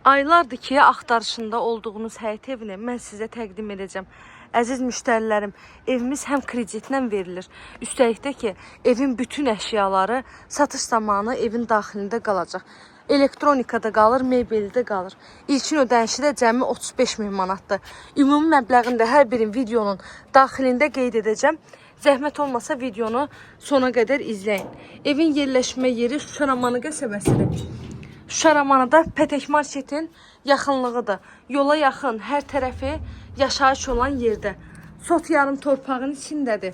Aylardır ki axtarışında olduğunuz həyət evini mən sizə təqdim edəcəm. Əziz müştərilərim, evimiz həm kreditlə verilir. Üstəlik də ki, evin bütün əşyaları satış zamanı evin daxilində qalacaq. Elektronikada qalır, mebeldə qalır. İlkin ödənişi də cəmi 35.000 manatdır. Ümumi məbləğini də hər birin videonun daxilində qeyd edəcəm. Zəhmət olmasa videonu sona qədər izləyin. Evin yerləşmə yeri Şuşa Ramanı qəsəbəsidir. Şuşa Ramanı da Pətək Marketin yaxınlığıdır. Yola yaxın, hər tərəfi yaşayış olan yerdə. Sot yarım torpağın içindədir.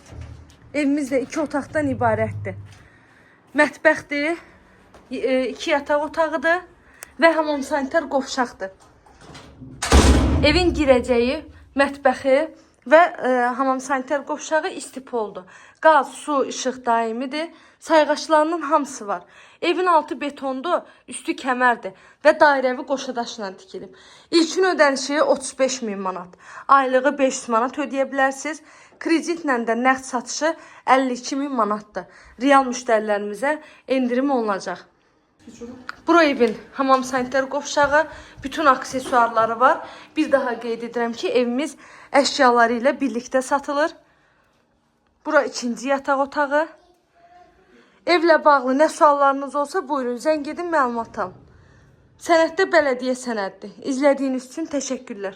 Evimiz də 2 otaqdan ibarətdir. Mətbəxdir, 2 yataq otağıdır və hamam sanitar qovşaqdır. Evin girəcəyi, mətbəxi və hamam sanitar qovşağı istipoldur. Qaz, su, işıq daimidir. Sayğaçlarının hamısı var. Evin altı betondur, üstü kəmərdir və dairəvi qoşadaşla tikilib. İlkin ödənişi 35.000 manat. Aylığı 500 manat ödəyə bilərsiniz. Kreditlə də nəqd satışı 52.000 manatdır. Real müştərilərimizə endirim olunacaq. Bura evin hamam sanitar qovşağı, bütün aksesuarları var. Bir daha qeyd edirəm ki, evimiz əşyaları ilə birlikdə satılır. Bura ikinci yataq otağı. Evlə bağlı nə suallarınız olsa buyurun, zəng edin, məlumat alın. Sənəddə bələdiyyə sənəddir. İzlədiyiniz üçün təşəkkürlər.